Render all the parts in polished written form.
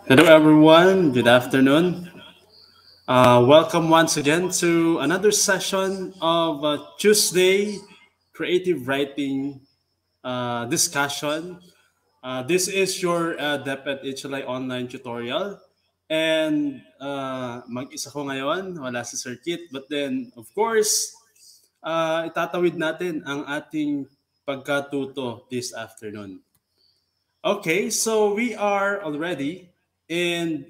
Hello, everyone. Good afternoon. Welcome once again to another session of Tuesday Creative Writing discussion. This is your DepEd HLI online tutorial. And mag-isa ko ngayon, wala si Sir Kit. But then, of course, itatawid natin ang ating pagkatuto this afternoon. Okay, so we are already in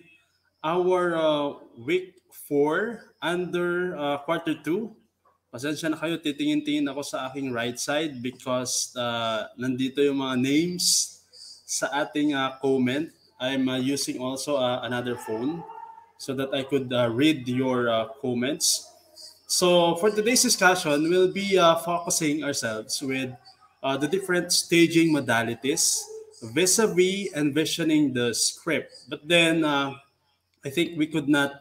our week 4 under quarter 2. Pasensya na kayo, titingin-tingin ako sa aking right side because nandito yung mga names sa ating comment. I'm using also another phone so that I could read your comments. So for today's discussion, we'll be focusing ourselves with the different staging modalities vis-a-vis envisioning the script. But then I think we could not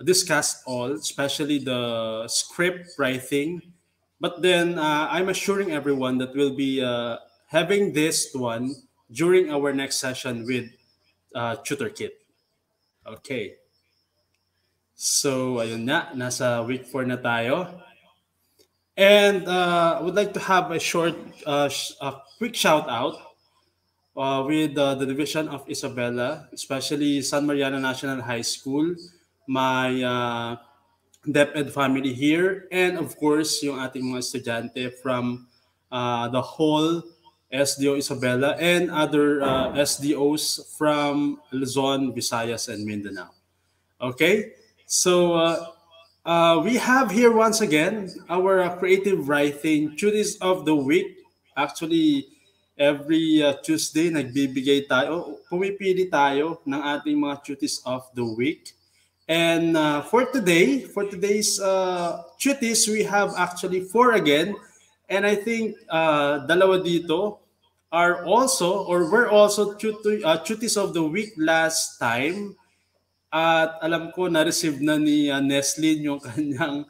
discuss all, especially the script writing. But then I'm assuring everyone that we'll be having this one during our next session with TutorKit. Okay. So, ayun na. Nasa week 4 na tayo. And I would like to have a short, quick shout out with the division of Isabela, especially San Mariano National High School, my DepEd family here, and of course, yung ating mga estudyante from the whole SDO Isabela and other SDOs from Luzon, Visayas, and Mindanao. Okay, so we have here once again our creative writing duties of the week. Actually, every Tuesday nagbibigay tayo, pumipili tayo ng ating mga duties of the week. And for today's duties, we have actually four again. And I think dalawa dito are also or were also duties of the week last time. At alam ko na-receive na ni Neslin yung kanyang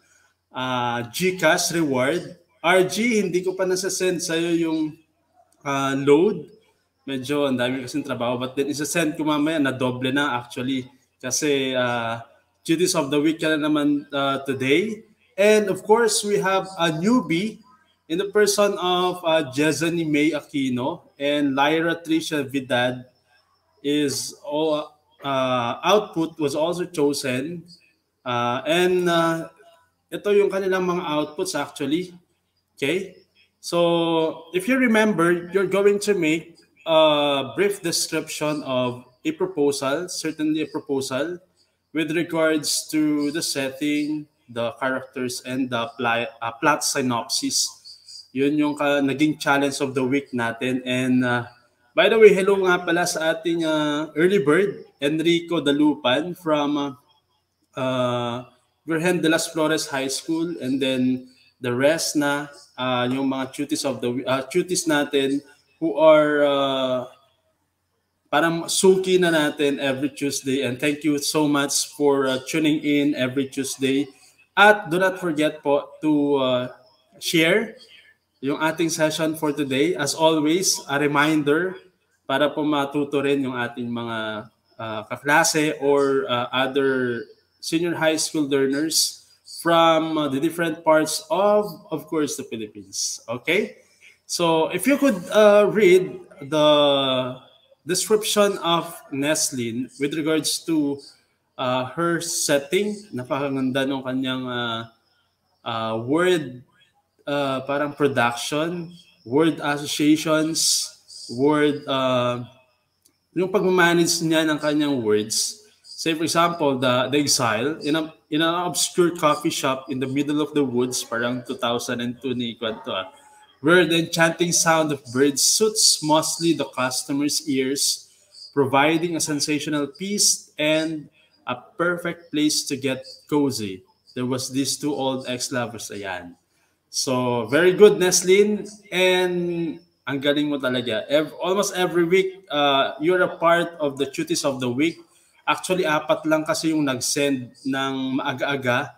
GCash reward. RG, hindi ko pa nasa-send sa'yo yung load. Medyo ang dami kasing trabaho. But then isa-send ko mamaya na doble na actually. Kasi duties of the week ka na naman today. And of course, we have a newbie in the person of Jezani May Aquino and Lyra Tricia Vidad is all output was also chosen and ito yung kanilang mga outputs actually. Okay, so if you remember, you're going to make a brief description of a proposal, certainly a proposal with regards to the setting, the characters, and the plot synopsis. Yun yung naging challenge of the week natin. And by the way, hello nga pala sa ating early bird, Enrico Dalupan from Virgen de las Flores High School, and then the rest na yung mga tuties natin who are parang suki na natin every Tuesday. And thank you so much for tuning in every Tuesday. At do not forget po to share yung ating session for today. As always, a reminder para po matuto rin yung ating mga kaklase or other senior high school learners from the different parts of course, the Philippines. Okay? So if you could read the description of Neslin with regards to her setting, napakaganda ng kanyang word parang production, word associations, word yung pagmamanage niya ng kanyang words. Say for example, the exile in an obscure coffee shop in the middle of the woods, parang 2002 ni kwento where the enchanting sound of birds suits mostly the customer's ears, providing a sensational peace and a perfect place to get cozy. There was these two old ex-lovers, ayan. So, very good, Neslin. And ang galing mo talaga. Almost every week, you're a part of the duties of the week. Actually, apat lang kasi yung nag-send ng maaga-aga.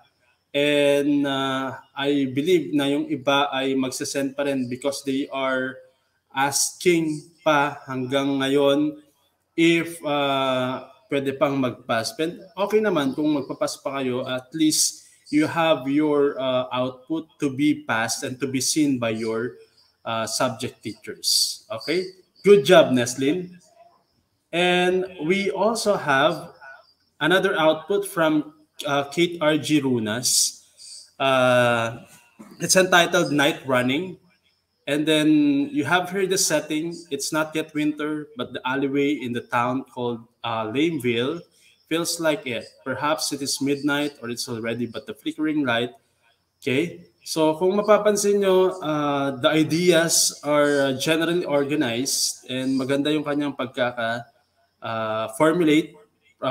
And I believe na yung iba ay magsasend pa rin because they are asking pa hanggang ngayon if pwede pang mag-pass, okay naman kung magpapass pa kayo, at least you have your output to be passed and to be seen by your subject teachers. Okay? Good job, Neslin. And we also have another output from Kate R.G. Runas. It's entitled Night Running. And then you have here the setting. It's not yet winter, but the alleyway in the town called Lameville feels like it. Perhaps it is midnight or it's already but the flickering light. Okay? So kung mapapansin nyo, the ideas are generally organized and maganda yung kanyang formulate,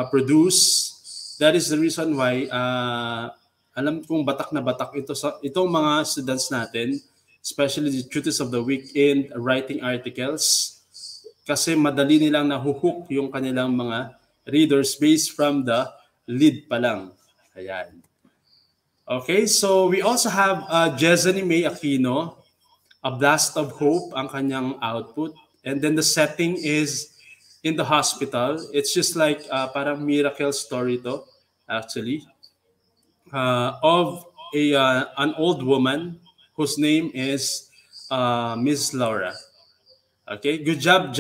produce. That is the reason why alam kong batak na batak itong mga students natin, especially the tutors of the week in writing articles, kasi madali nilang nahuhook yung kanilang mga readers based from the lead pa lang. Ayan. Okay, so we also have Jezani May Aquino, A Blast of Hope ang kanyang output. And then the setting is in the hospital. It's just like parang miracle story to, actually, of an old woman whose name is Miss Laura. Okay, good job,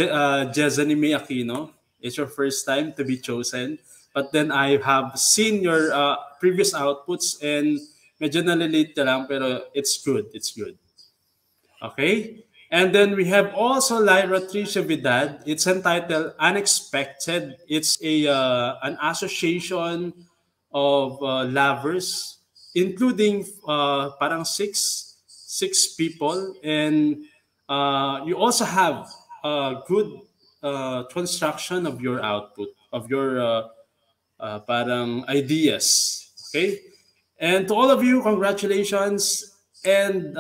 Jezani May Aquino. It's your first time to be chosen. But then I have seen your previous outputs and medyo nalilate na lang, pero it's good. It's good. Okay? And then we have also Lyra Tricia Vidal. It's entitled Unexpected. It's an association of lovers, including parang six people. And you also have good construction of your output, of your parang ideas. Okay? And to all of you, congratulations. And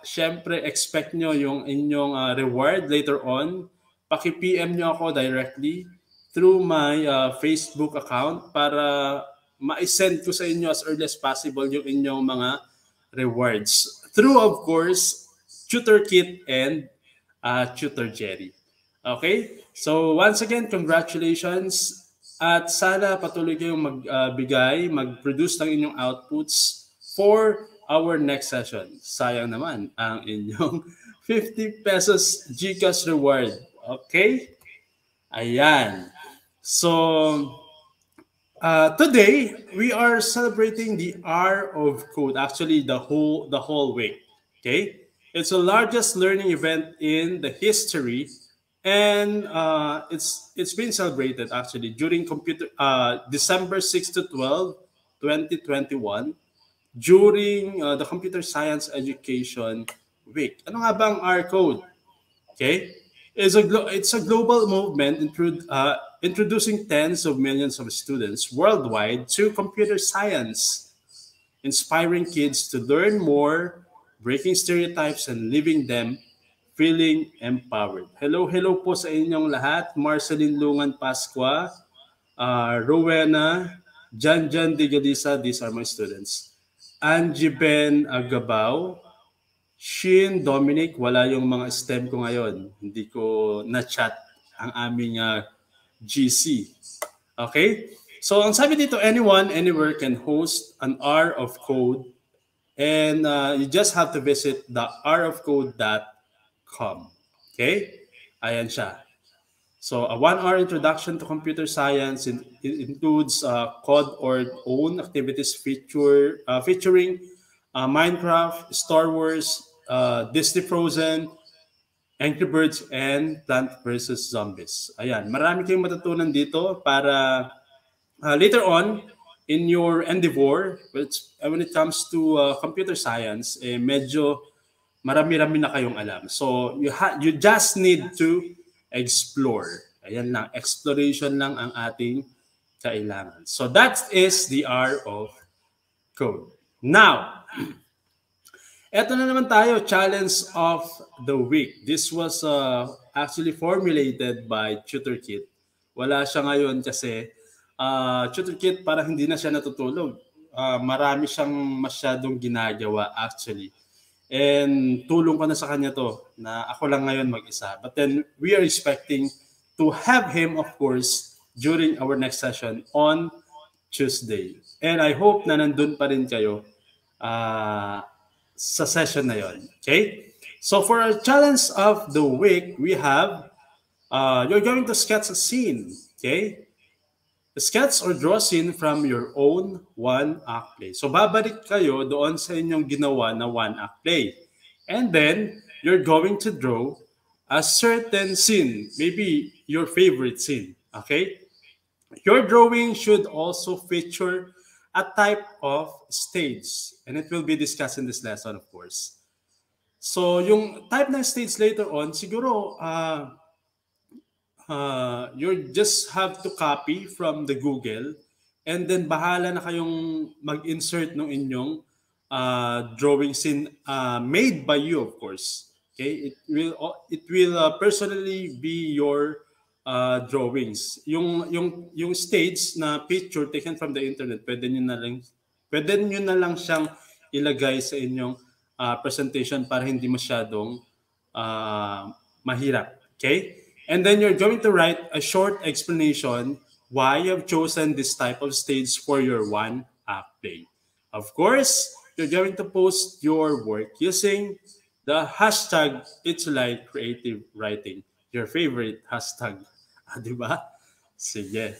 syempre, expect nyo yung inyong reward later on. Paki-PM nyo ako directly through my Facebook account para ma-send ko sa inyo as early as possible yung inyong mga rewards. Through, of course, Tutor Kit and Tutor Jerry. Okay? So, once again, congratulations. At sana patuloy kayong mag-produce ng inyong outputs for our next session. Sayang naman ang inyong 50 pesos GCash reward. Okay? Ayan. So, today, we are celebrating the R of Code. Actually, the whole week. Okay? It's the largest learning event in the history, and it's been celebrated actually during December 6 to 12, 2021, during the Computer Science Education Week. Ano nga bang R Code? Okay? It's a global movement introducing tens of millions of students worldwide to computer science, inspiring kids to learn more, breaking stereotypes, and leaving them feeling empowered. Hello po sa inyong lahat. Marceline Lungan Pasqua, Rowena, Jan Di Galisa, these are my students. Angie Ben Agabao, Shin Dominic, wala yung mga STEM ko ngayon. Hindi ko na-chat ang aming GC. Okay? So, ang sabi dito, anyone, anywhere can host an R of Code, and you just have to visit the rofcode.com. Okay? Ayan siya. So, a 1-hour introduction to computer science includes code or own activities featuring Minecraft, Star Wars, Disney Frozen, Angry Birds, and Plant vs. Zombies. Ayan, marami kayong matutunan dito para later on in your endeavor, when it comes to computer science, medyo marami-rami na kayong alam. So, you just need to explore. Ayan lang, exploration lang ang ating kailangan. So, that is the R of Code. Now, eto na naman tayo, challenge of the week. This was actually formulated by Tutor Kit. Wala siya ngayon kasi Tutor Kit parang hindi na siya natutulog. Marami siyang masyadong ginagawa actually. And tulong ko na sa kanya to na ako lang ngayon mag-isa. But then we are expecting to have him, of course, during our next session on Tuesday. And I hope na nandun pa rin kayo sa session na yon. Okay? So for our challenge of the week, we have, you're going to sketch a scene. Okay? Sketch or draw scene from your own one-act play. So babalik kayo doon sa inyong ginawa na one-act play. And then, you're going to draw a certain scene, maybe your favorite scene. Okay? Your drawing should also feature a type of stage. And it will be discussed in this lesson, of course. So, yung type ng stage later on, siguro, you just have to copy from the Google and then bahala na kayong mag-insert ng inyong drawing scene made by you, of course. Okay, it will personally be your drawings. Yung stage na picture taken from the internet, pwede nyo na lang siyang ilagay sa inyong presentation para hindi masyadong mahirap. Okay? And then you're going to write a short explanation why you have chosen this type of stage for your one-act play. Of course, you're going to post your work using the hashtag It's Like Creative Writing. Your favorite hashtag. Diba? Sige.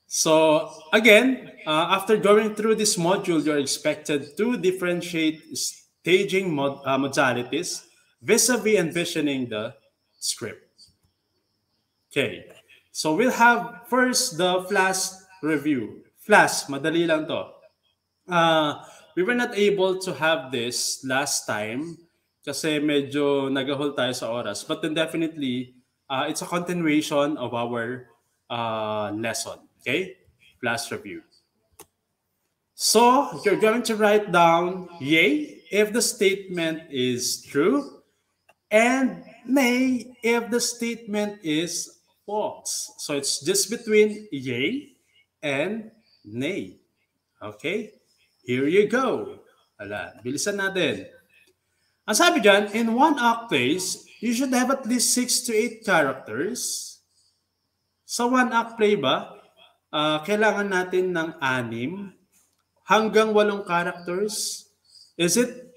So, again, after going through this module, you're expected to differentiate staging modalities vis-a-vis envisioning the script. Okay. So we'll have first the flash review. Flash, madali lang to. We were not able to have this last time kasi medyo nagahol tayo sa oras. But then definitely, it's a continuation of our lesson. Okay? Flash review. So you're going to write down yay if the statement is true and nay if the statement is false. So it's just between yay and nay. Okay? Here you go. Ala, bilisan natin. Ang sabi dyan, in one-act plays, you should have at least 6 to 8 characters. Sa one-act play ba, kailangan natin ng 6 hanggang 8 characters. Is it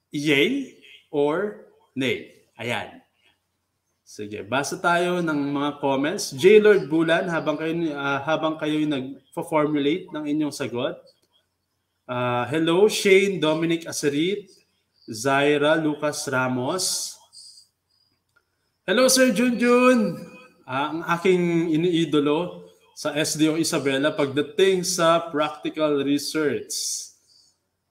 yay or nay? Ayan. Sige, basa tayo ng mga comments. J. Lord Bulan, habang kayo nag-formulate ng inyong sagot. Hello, Shane Dominic Acerit, Zaira Lucas Ramos. Hello, Sir Junjun. Ang aking iniidolo sa SDO Isabela pagdating sa practical research.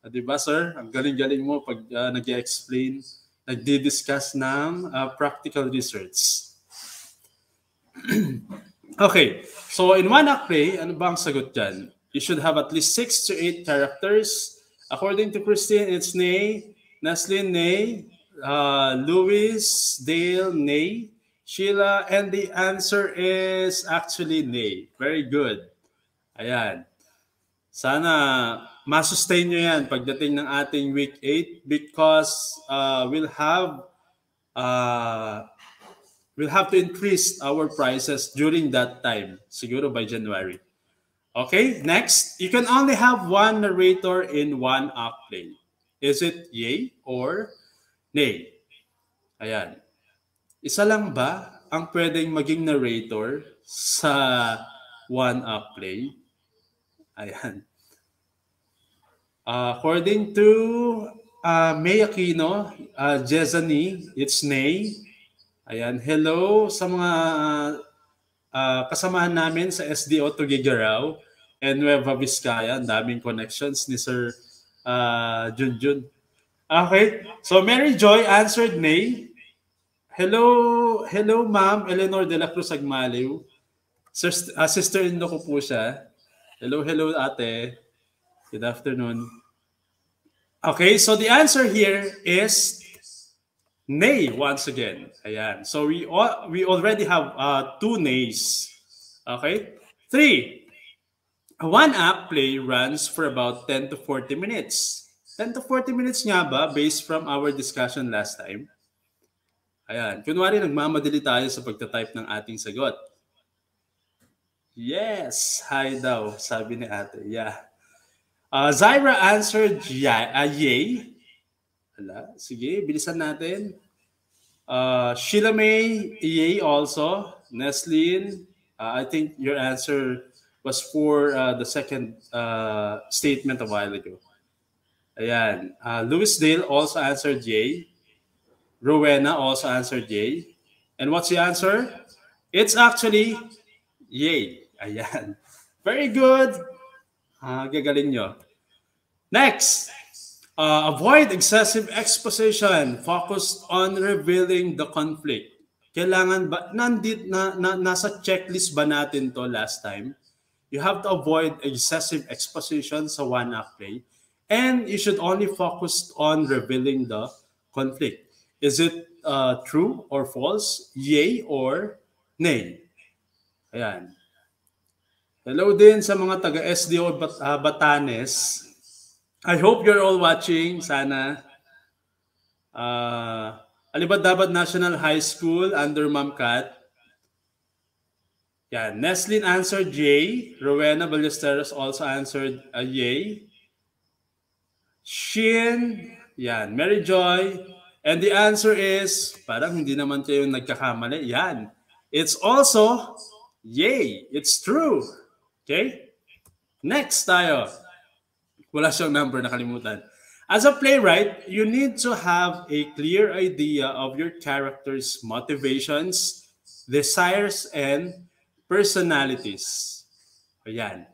Diba, sir? Ang galing-galing mo pag nag-explain, nagdi-discuss ng practical research. Okay. So, in one-act play, ano ba ang sagot dyan? You should have at least 6 to 8 characters. According to Christine, it's nay. Naslin, nay. Louis, Dale, nay. Sheila, and the answer is actually nay. Very good. Ayan. Sana masustain nyo yan pagdating ng ating week 8 because we'll have to increase our prices during that time, siguro by January. Okay, next, you can only have one narrator in one act play. Is it yay or nay? Ayan. Isa lang ba ang pwedeng maging narrator sa one act play? Ayan. According to May Aquino, Jezani, it's nay. Ayan. Hello sa mga kasamahan namin sa SDO Tugigaraw and Nueva Vizcaya. Ang daming connections ni Sir Junjun. Okay. So Mary Joy answered nay. Hello, Ma'am Eleanor de la Cruz Agmaliw. Sister-in-law ko po siya. Hello, ate. Good afternoon. Okay, so the answer here is nay once again. Ayan. So we already have 2 nays. Okay? 3. One act play runs for about 10 to 40 minutes. 10 to 40 minutes nga ba based from our discussion last time? Ayan. Kunwari, nagmamadali tayo sa pagtatype ng ating sagot. Yes, hi daw, sabi ni ate. Yeah. Zyra answered yay. Hala, sige, bilisan natin. Sheila May, yay also. Neslin, I think your answer was for the second statement a while ago. Ayan. Louis Dale also answered yay. Rowena also answered yay. And what's the answer? It's actually yay. Ayan. Very good. Gagaling nyo. Next. Avoid excessive exposition. Focused on revealing the conflict. Kailangan ba, nasa checklist ba natin to last time? You have to avoid excessive exposition sa one-act play. And you should only focus on revealing the conflict. Is it true or false? Yay or nay? Ayan. Hello din sa mga taga-SDO Batanes. I hope you're all watching. Sana. Alibadabad National High School under Ma'am Kat. Yan. Neslin answered yay. Rowena Ballesteros also answered yay. Shin. Yan. Mary Joy. And the answer is, parang hindi naman kayo nagkakamali. Yan. It's also yay. It's true. Okay? Next tayo. Wala siyang number, nakalimutan. As a playwright, you need to have a clear idea of your character's motivations, desires, and personalities. Ayan.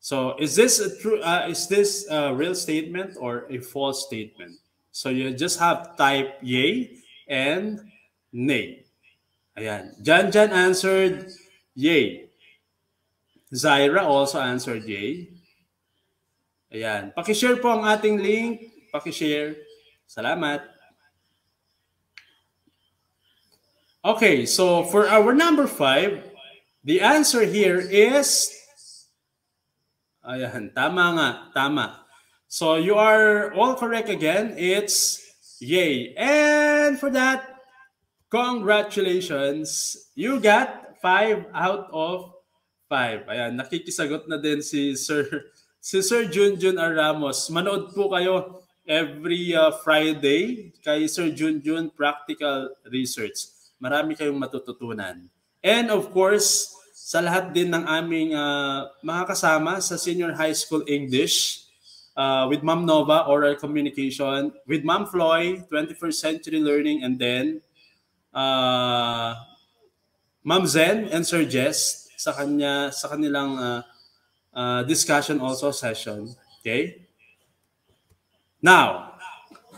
So, is this a real statement or a false statement? So, you just have type yay and nay. Ayan. Jan answered yay. Zyra also answered yay. Ayan. Pakishare po ang ating link. Pakishare. Salamat. Okay, so for our number 5, the answer here is, ayan, tama nga, tama. So you are all correct again. It's yay. And for that, congratulations. You got 5 out of 5. Ayan, nakikisagot na din si Sir Junjun R. Ramos. Manood po kayo every Friday kay Sir Junjun Practical Research. Marami kayong matututunan. And of course, sa lahat din ng aming mga kasama sa Senior High School English, with Ma'am Nova, Oral Communication, with Ma'am Floy, 21st Century Learning, and then Ma'am Zen and Sir Jess sa kanilang discussion also session. Okay? Now,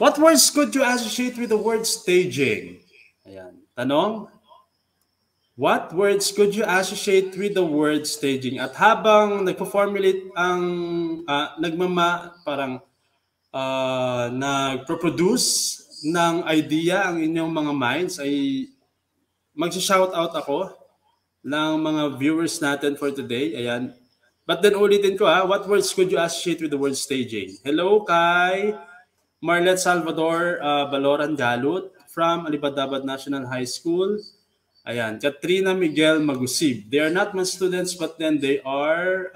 what words could you associate with the word staging? Ayan. Tanong, what words could you associate with the word staging? At habang nagpo-formulate ang nagpo-produce ng idea ang inyong mga minds, ay mag-shout out ako ng mga viewers natin for today. Ayan. But then ulitin ko what words could you associate with the word staging? Hello kay Marlet Salvador Baloran Galut from Alibadabad National High School. Ayan, Katrina Miguel Magusib. They are not my students, but then they are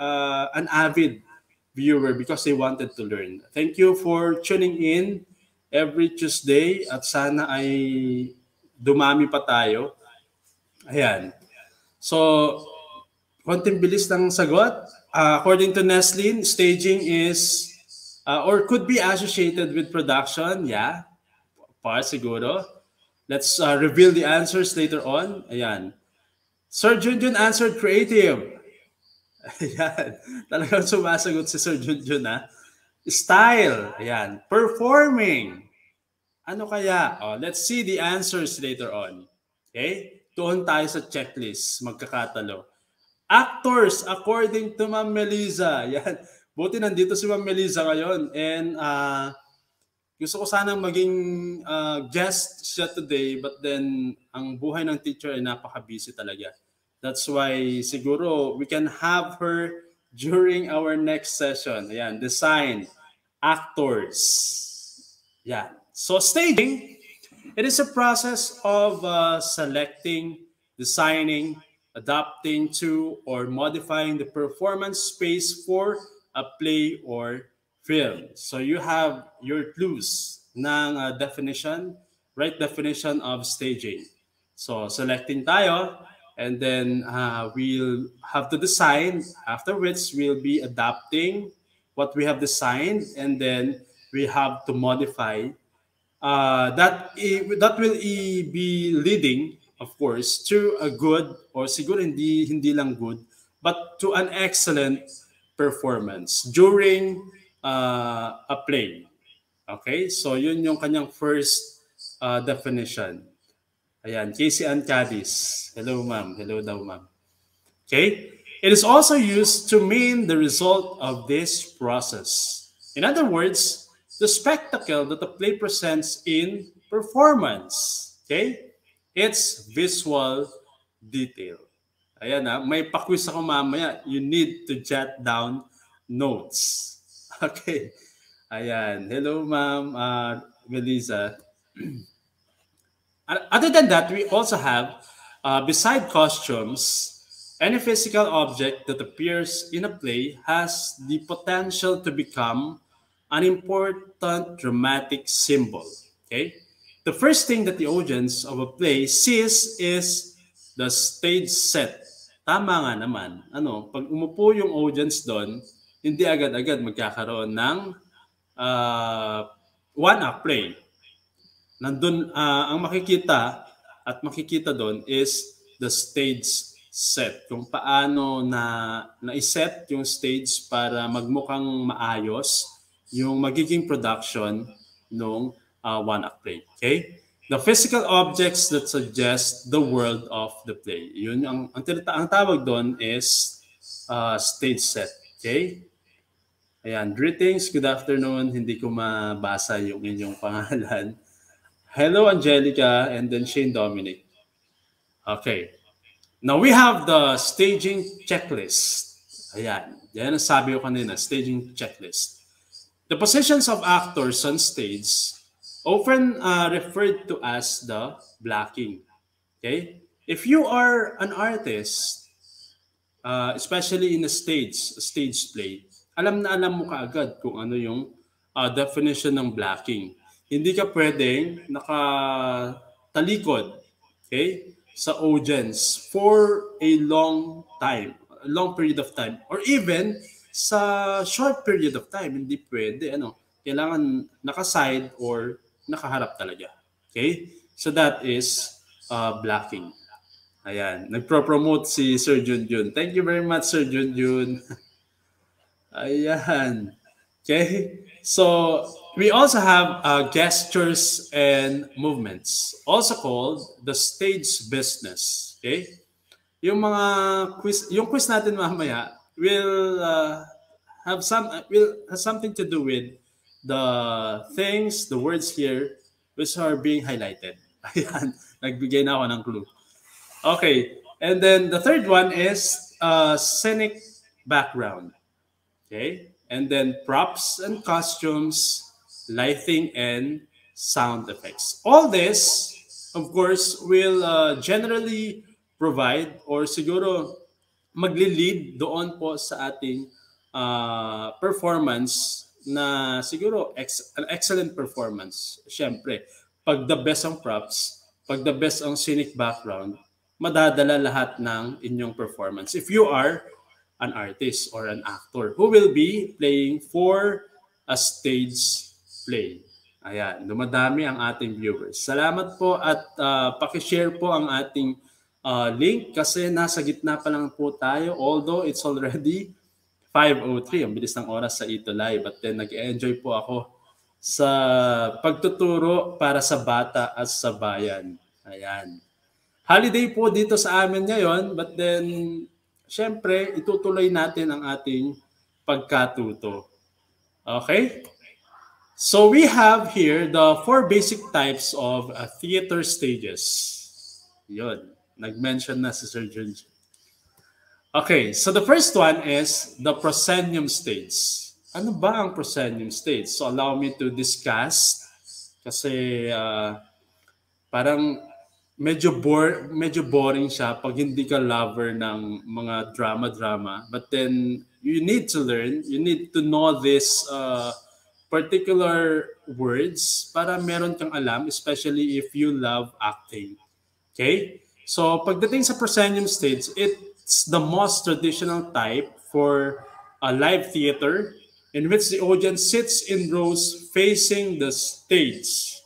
an avid viewer because they wanted to learn. Thank you for tuning in every Tuesday at sana ay dumami pa tayo. Ayan. So, konting bilis ng sagot. According to Neslin, staging is or could be associated with production. Yeah, siguro. Let's reveal the answers later on. Ayan. Sir Junjun answered creative. Ayan. Talagang sumasagot si Sir Junjun Style. Ayan. Performing. Ano kaya? Let's see the answers later on. Okay? Doon tayo sa checklist. Magkakatalo. Actors, according to Ma'am Melissa. Yan. Buti nandito si Ma'am Melissa ngayon. And gusto ko sanang maging guest siya today, but then ang buhay ng teacher ay napaka-busy talaga. That's why siguro we can have her during our next session. Ayan, design, actors. Yan. So staging, It is a process of selecting, designing, adapting to, or modifying the performance space for a play or film. So you have your clues ng definition, right definition of staging. So selecting tayo, and then we'll have to design. After which, we'll be adapting what we have designed, and then we have to modify that will be leading, of course, to a good, or siguro hindi lang good, but to an excellent performance during a play. Okay, so yun yung kanyang first definition. Ayan, Casey Ann Cadiz. Hello, ma'am. Hello daw, ma'am. Okay, it is also used to mean the result of this process. In other words, the spectacle that the play presents in performance. Okay? It's visual detail. Ayan na, may pa-quiz ako mamaya. You need to jot down notes. Okay. Ayan. Hello, ma'am Melissa. Other than that, we also have, beside costumes, any physical object that appears in a play has the potential to become an important dramatic symbol. Okay? The first thing that the audience of a play sees is the stage set. Tama nga naman. Pag umupo yung audience doon, hindi agad-agad magkakaroon ng one-act play. Nandun, ang makikita doon is the stage set. Kung paano na-set yung stage para magmukhang maayos yung magiging production ng one-act play. Okay? The physical objects that suggest the world of the play. Yun ang tawag doon is stage set. Okay? Ayan, greetings, good afternoon. Hindi ko mabasa yung inyong pangalan. Hello, Angelica, and then Shane Dominic. Okay. Now we have the staging checklist. Ayan. Yan ang sabi ko kanina, staging checklist. The positions of actors on stage often referred to as the blocking. Okay? If you are an artist, especially in a stage play, alam mo kaagad kung ano yung definition ng blocking. Hindi ka pwedeng nakatalikod, okay, sa audience for a long period of time, or even sa short period of time. Hindi pwede, kailangan nakaside or nakaharap talaga. Okay? So that is blocking. Ayan, nagpro-promote si Sir Junjun. Thank you very much, Sir Junjun. Ayan. Okay? So, we also have gestures and movements, also called the stage business. Okay? Yung quiz natin mamaya will have something to do with the things, the words here which are being highlighted. Ayan, nagbigay na ako ng clue. Okay, and then the third one is scenic background. Okay? And then props and costumes, lighting, and sound effects. All this, of course, will generally provide, or siguro magli-lead doon po sa ating performance na siguro an excellent performance. Siyempre, pag the best ang props, pag the best ang scenic background, madadala lahat ng inyong performance. If you are an artist or an actor who will be playing for a stage play. Ayan, dumadami ang ating viewers. Salamat po at pakishare po ang ating link kasi nasa gitna pa lang po tayo, although it's already 5:03. Ang bilis ng oras sa Ito Live. But then nag-enjoy po ako sa pagtuturo para sa bata at sa bayan. Ayan. Holiday po dito sa amin ngayon, but then siyempre, itutuloy natin ang ating pagkatuto. Okay? So we have here the 4 basic types of theater stages. Yun. Nag-mention na si Sir Junjun. Okay, so the first one is the proscenium stage. Ano ba ang proscenium stage? So allow me to discuss kasi parang medyo boring siya pag hindi ka lover ng mga drama. But then you need to learn, you need to know this particular words para meron kang alam, especially if you love acting. Okay? So pagdating sa proscenium stage, it's the most traditional type for a live theater in which the audience sits in rows facing the stage.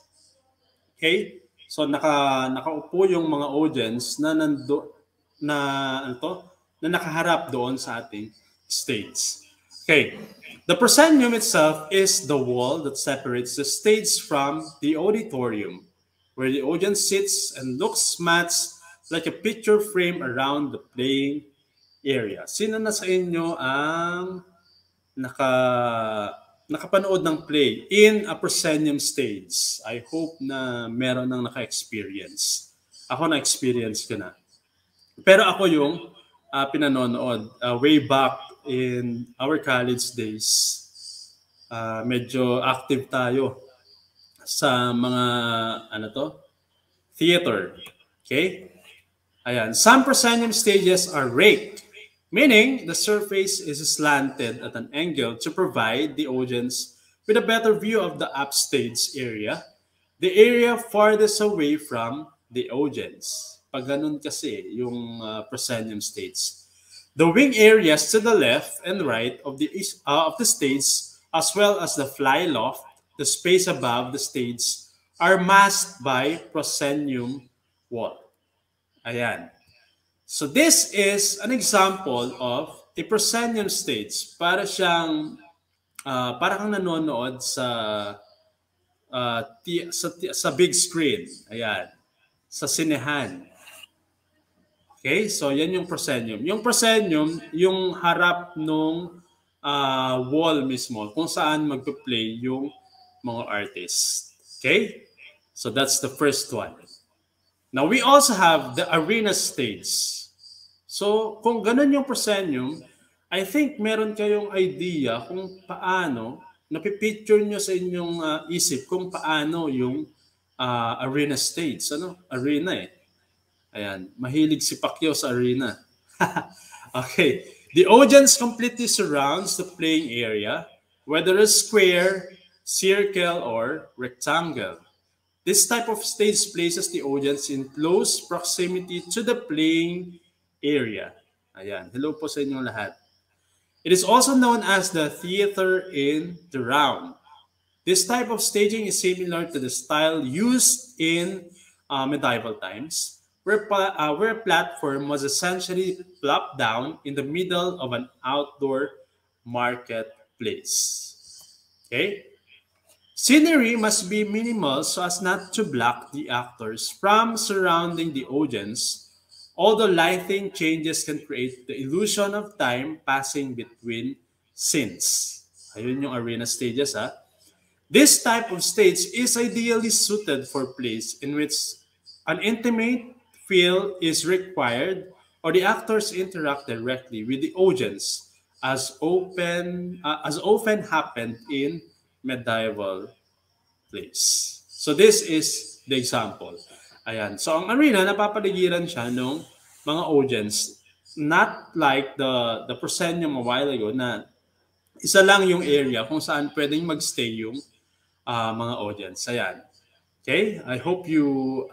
Okay? So nakaupo yung mga audience na na ano to, na nakaharap doon sa ating stage. Okay. The proscenium itself is the wall that separates the stage from the auditorium, where the audience sits and looks much like a picture frame around the playing area. Sino na sa inyo ang nakapanood ng play in a proscenium stage? I hope na meron nang naka-experience. Ako na-experience ko na. Pero ako yung pinanonood way back in our college days. Medyo active tayo sa mga theater. Okay? Ayan. Some proscenium stages are raked, meaning the surface is slanted at an angle to provide the audience with a better view of the upstage area, the area farthest away from the audience. Pag ganun kasi yung proscenium stage. The wing areas to the left and right of the stage, as well as the fly loft, the space above the stage, are masked by proscenium wall. Ayan. So this is an example of a proscenium stage. Para siyang para kang nanonood sa big screen. Ayan. Sa sinehan. Okay? So yan yung proscenium. Yung proscenium, yung harap nung wall mismo kung saan magpe-play yung mga artists. Okay? So that's the first one. Now we also have the arena stage. So kung ganun yung proscenium, I think meron kayong idea kung paano, napipicture nyo sa inyong isip kung paano yung arena stage. Arena eh. Ayan, mahilig si Pacquiao sa arena. Okay. The audience completely surrounds the playing area, whether a square, circle, or rectangle. This type of stage places the audience in close proximity to the playing area. Ayan, hello po sa inyong lahat. It is also known as the theater in the round. This type of staging is similar to the style used in medieval times, where a platform was essentially plopped down in the middle of an outdoor marketplace. Okay? Scenery must be minimal so as not to block the actors from surrounding the audience, although lighting changes can create the illusion of time passing between scenes. Ayun yung arena stages, ha? This type of stage is ideally suited for plays in which an intimate feel is required or the actors interact directly with the audience, as often happened in medieval plays. So this is the example. Ayan. So ang arena, napapaligiran siya ng mga audience, not like the proscenium a while ago na isa lang yung area kung saan pwedeng magstay yung mga audience. Ayan. Okay? I hope you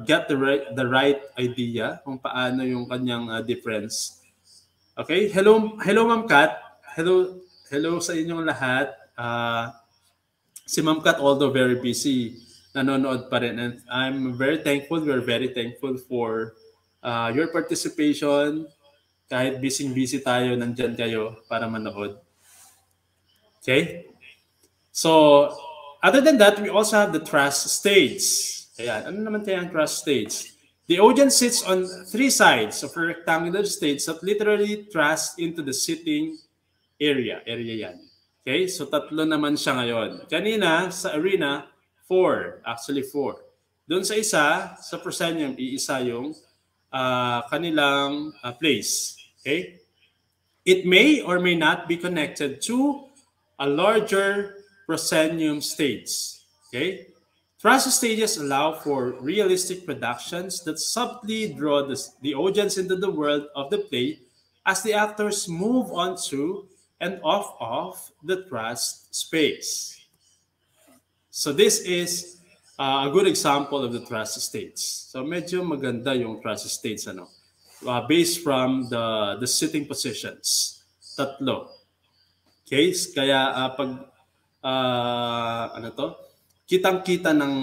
get the right idea kung paano yung kanyang difference. Okay? Hello Ma'am Kat. Hello sa inyong lahat. Si Ma'am Kat, although very busy, nanonood pa rin. And I'm very thankful. We're very thankful for your participation. Kahit busy tayo, nandyan kayo para manood. Okay? So, other than that, we also have the truss stage. Ayan. Ano naman kaya ang truss stage? The audience sits on three sides of a rectangular stage that literally truss into the sitting area. Area yan. Okay? So, tatlo naman siya ngayon. Kanina, sa arena, 4. Actually, 4. Doon sa isa, sa proscenium, iisa yung kanilang place. Okay? It may or may not be connected to a larger proscenium stage. Okay? Trust stages allow for realistic productions that subtly draw the audience into the world of the play as the actors move on through and off of the trust space. So this is a good example of the trust states. So medyo maganda yung trust states ano. Based from the sitting positions. Tatlo. Okay? Kaya pag ano to? Kitang-kita ng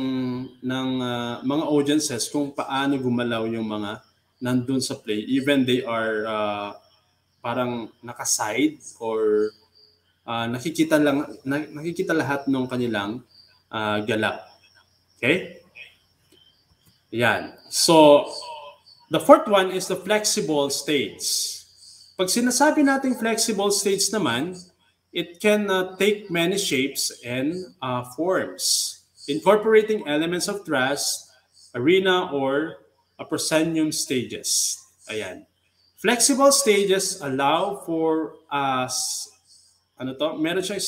mga audiences kung paano gumalaw yung mga nandun sa play, even they are parang nakaside or nakikita lahat ng kanilang galaw. Okay? Yan. So the fourth one is the flexible states. Pag sinasabi nating flexible states naman, it can take many shapes and forms, incorporating elements of trust, arena, or proscenium stages. Ayan. Flexible stages allow for meron siyang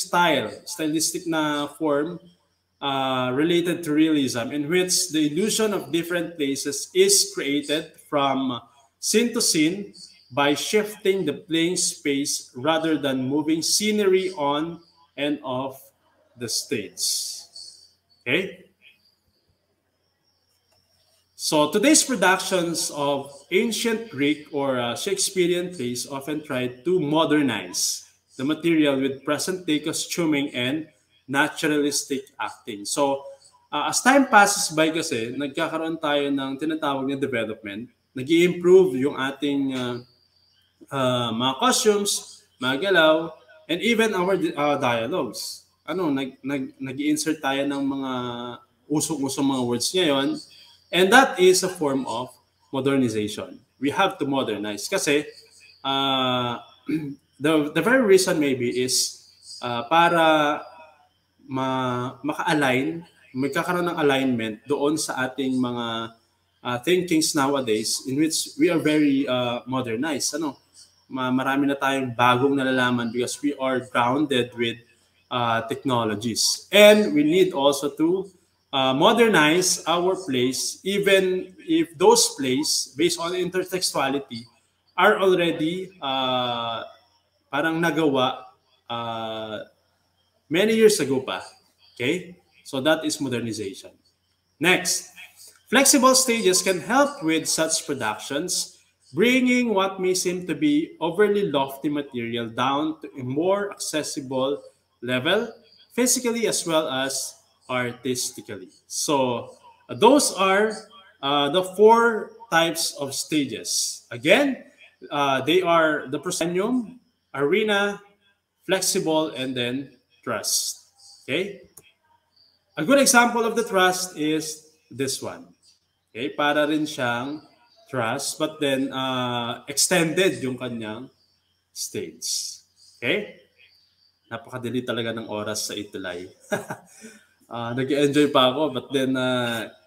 stylistic na form related to realism in which the illusion of different places is created from scene to scene by shifting the playing space rather than moving scenery on and off the stage. Okay? So today's productions of ancient Greek or Shakespearean plays often try to modernize the material with present-day costuming and naturalistic acting. So as time passes by kasi, nagkakaroon tayo ng tinatawag na development, nag-i-improve yung ating mga costumes, mga galaw, and even our dialogues. Nag-i-insert tayo ng mga usong-usong mga words ngayon, and that is a form of modernization. We have to modernize kasi the very reason maybe is para maka-align, magkakaroon ng alignment doon sa ating mga thinkings nowadays in which we are very modernized. Marami na tayong bagong nalalaman because we are grounded with technologies. And we need also to modernize our plays even if those plays based on intertextuality are already parang nagawa many years ago pa. Okay? So that is modernization. Next, flexible stages can help with such productions, bringing what may seem to be overly lofty material down to a more accessible level, physically as well as artistically. So those are the four types of stages. Again, they are the proscenium, arena, flexible, and then trust. Okay? A good example of the trust is this one. Okay? Para rin siyang trust, but then extended yung kanyang stage. Okay? Napakadali talaga ng oras sa Itulay. Nag-enjoy pa ako, but then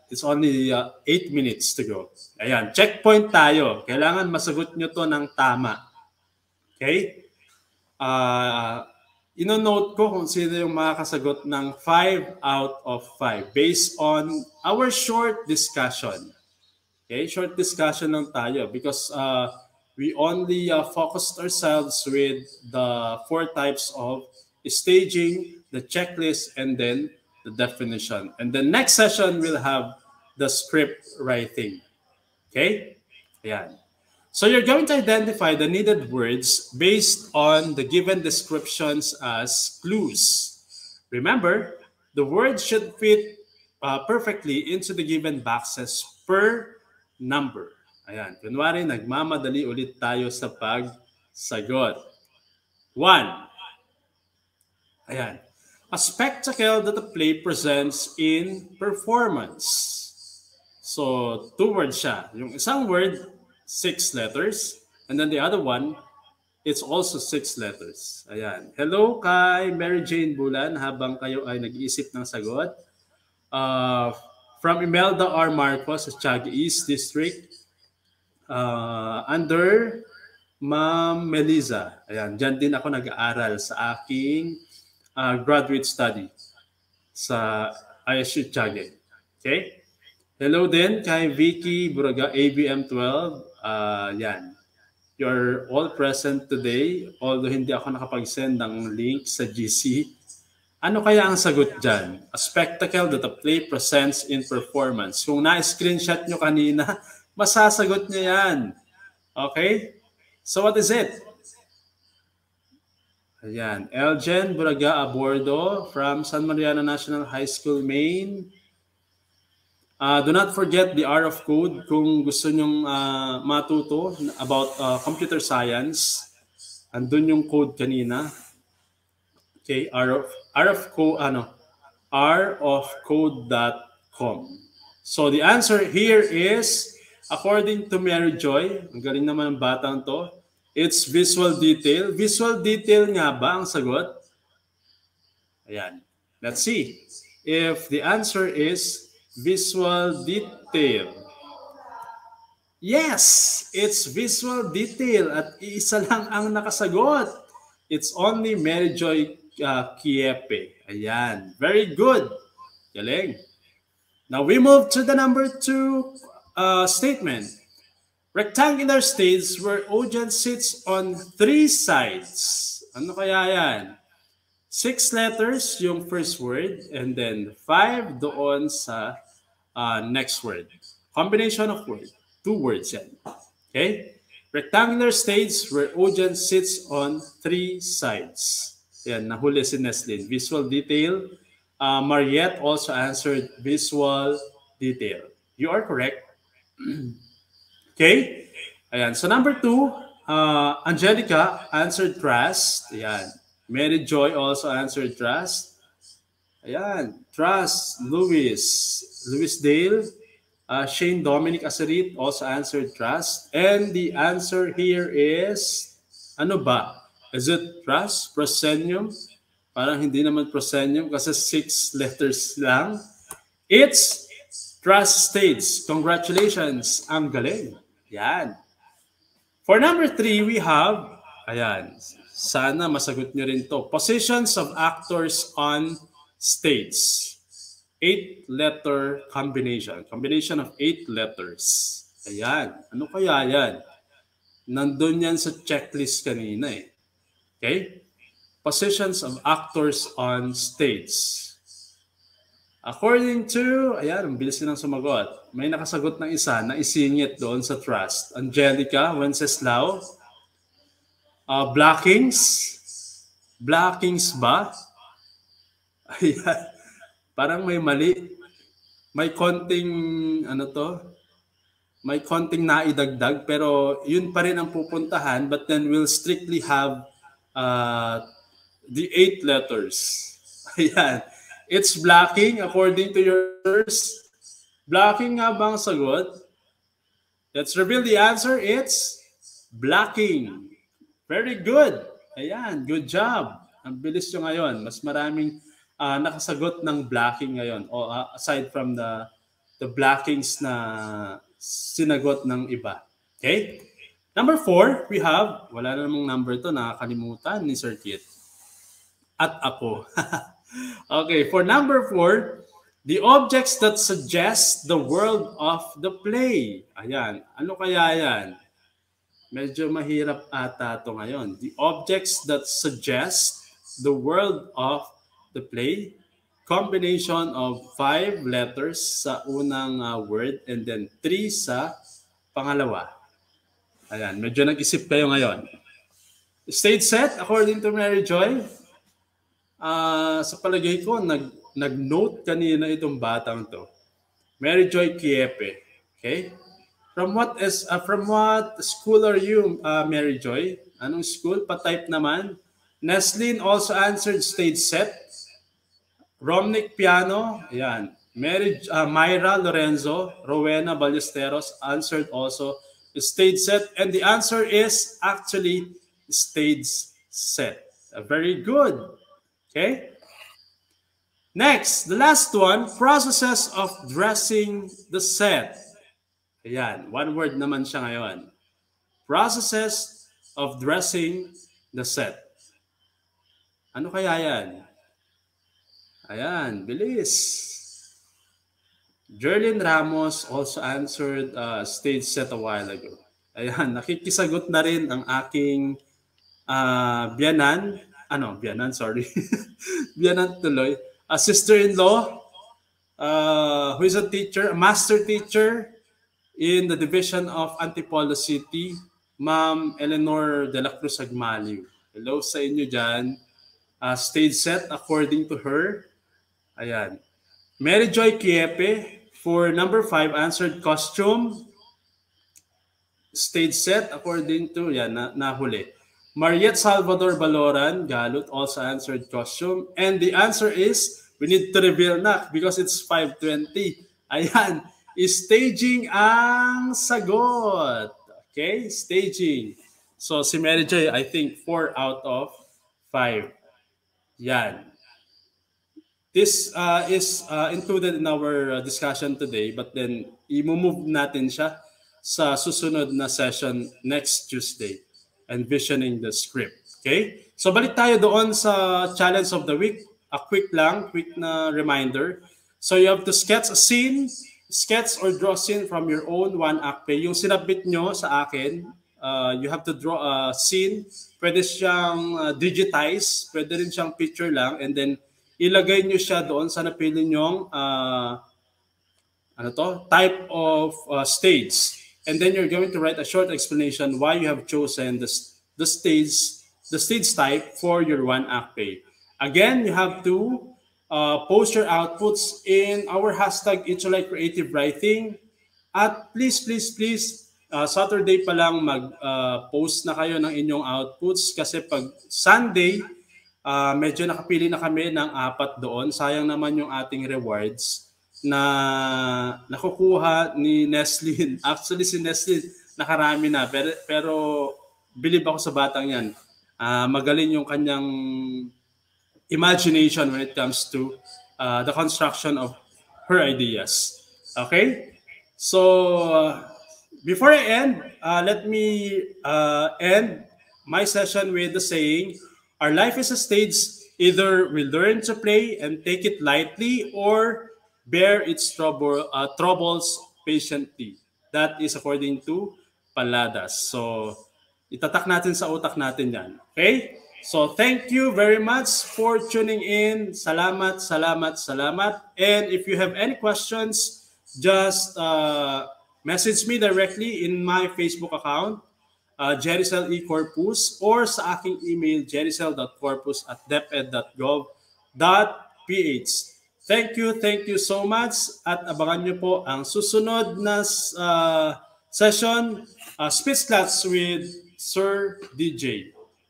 it's only 8 minutes to go. Ayan, checkpoint tayo. Kailangan masagot nyo to ng tama. Okay? Ino-note ko kung sino yung makakasagot ng 5 out of 5 based on our short discussion. Okay, short discussion lang tayo because we only focused ourselves with the 4 types of staging, the checklist, and then the definition. And the next session will have the script writing. Okay? Ayan. So you're going to identify the needed words based on the given descriptions as clues. Remember, the words should fit perfectly into the given boxes per number. Ayan. Kunwari, nagmamadali ulit tayo sa pagsagot. 1. Ayan. A spectacle that a play presents in performance. So, 2 words siya. Yung isang word, 6 letters. And then the other one, it's also 6 letters. Ayan. Hello kay Mary Jane Bulan habang kayo ay nag-iisip ng sagot. From Imelda R. Marcos sa Tiaga East District. Under Ma'am Melissa. Ayan. Diyan din ako nag-aaral sa aking graduate study sa ISU Tiaga. Okay? Hello din kay Vicky Buraga, ABM12. Yan. You're all present today. Although hindi ako nakapag-send ng link sa GC. Ano kaya ang sagot dyan? A spectacle that a play presents in performance. Kung na-screenshot nyo kanina, masasagot nyo yan. Okay? So what is it? Ayan. Elgen Buraga Abordo from San Mariano National High School, Maine. Do not forget the R of Code kung gusto nyong matuto about computer science. Andun yung code kanina. Okay, rofcode.com. So the answer here is, according to Mary Joy, ang galing naman ng batang to, it's visual detail. Visual detail nga ba ang sagot? Ayan. Let's see if the answer is visual detail. Yes, it's visual detail at isa lang ang nakasagot. It's only Mary Joy Kiepe. Ayan, very good. Galing. Now we move to the number 2 statement. Rectangular stage where Ojan sits on 3 sides. Ano kaya yan? 6 letters yung first word and then 5 doon sa next word. Combination of words. 2 words yan. Okay? Rectangular stage where Ojan sits on 3 sides. Yan, nahuli si Neslin. Visual detail. Mariette also answered visual detail. You are correct. Okay? Ayan. So number 2, Angelica answered trust. Ayan. Mary Joy also answered trust. Ayan. Trust. Louis Dale. Shane Dominic Asarit also answered trust. And the answer here is, ano ba? Is it trust? Proscenium? Parang hindi naman proscenium kasi 6 letters lang. It's trust stage. Congratulations. Ang galing. Yan. For number 3, we have, ayan, sana masagot nyo rin to. Positions of actors on stage. 8-letter combination. Combination of 8 letters. Ayan. Ano kaya yan? Nandun yan sa checklist kanina eh. Okay? Positions of actors on stage. According to, ayan, ang bilis nilang sumagot. May nakasagot ng isa na isingit doon sa trust. Angelica Wenceslao. Blackings. Blackings ba? Ayan. Parang may mali. May konting, ano to? May konting naidagdag, pero yun pa rin ang pupuntahan, but then we'll strictly have the 8 letters. Ayan. It's blocking according to yours. Blocking nga bang sagot? Let's reveal the answer. It's blocking. Very good. Ayan. Good job. Ang bilis nyo ngayon. Mas maraming nakasagot ng blocking ngayon. O, aside from the blockings na sinagot ng iba. Okay? Number 4, we have, wala namang number to, nakakalimutan ni Sir Kit. At ako. Okay, for number 4, the objects that suggest the world of the play. Ayan, ano kaya yan? Medyo mahirap ata ito ngayon. The objects that suggest the world of the play. Combination of 5 letters sa unang word and then 3 sa pangalawa. Ayan, medyo nag-isip kayo ngayon. Stage set, according to Mary Joy. Sa palagay ko, nag-note kanina itong batang to. Mary Joy Kiepe. Okay? From what school are you, Mary Joy? Anong school? Pa-type naman. Neslin also answered stage set. Romnick Piano, ayan. Myra Lorenzo, Rowena Ballesteros answered also stage set. And the answer is actually stage set. Very good. Okay? Next, the last one, processes of dressing the set. Ayan, one word naman siya ngayon. Processes of dressing the set. Ano kaya yan? Ayan, bilis. Jerlyn Ramos also answered stage set a while ago. Ayan, nakikisagot na rin ang aking biyanan. Biyanan, sorry. Biyanan tuloy. A sister-in-law who is a teacher, a master teacher in the Division of Antipolo City, Ma'am Eleanor de la Cruz Agmaliw. Hello sa inyo dyan. Stage set according to her. Ayan. Mary Joy Kiepe for number 5 answered costume. Stage set according to, yan, nahuli. Mariette Salvador Baloran, Galut, also answered costume. And the answer is, we need to reveal na because it's 5:20. Ayan, staging ang sagot. Okay, staging. So si Mary Joy, I think 4 out of 5. Yan. This is included in our discussion today, but then i-move natin siya sa susunod na session next Tuesday, envisioning the script. Okay? So balik tayo doon sa challenge of the week. A quick na reminder. So you have to sketch a scene, sketch or draw a scene from your own one-act play. Yung sinabit nyo sa akin, you have to draw a scene. Pwede siyang digitize, pwede rin siyang picture lang, and then ilagay nyo siya doon sa napili nyong type of stage. And then you're going to write a short explanation why you have chosen the stage type for your one-act play. Again, you have to post your outputs in our hashtag Itcholay Creative Writing. At please, Saturday pa lang mag-post na kayo ng inyong outputs kasi pag Sunday, medyo nakapili na kami ng 4 doon. Sayang naman yung ating rewards na nakukuha ni Neslin. Actually, si Neslin nakarami na. Pero believe ako sa batang yan. Magaling yung kanyang imagination when it comes to the construction of her ideas. Okay? So, before I end, let me end my session with the saying, our life is a stage. Either we learn to play and take it lightly or bear its troubles patiently. That is according to Paladas. So, itatak natin sa utak natin yan. Okay? So, thank you very much for tuning in. Salamat. And if you have any questions, just message me directly in my Facebook account, Jericel E. Corpus, or sa aking email, jericel.corpus@deped.gov.ph. Thank you so much at abangan nyo po ang susunod na session, Speech Class with Sir DJ.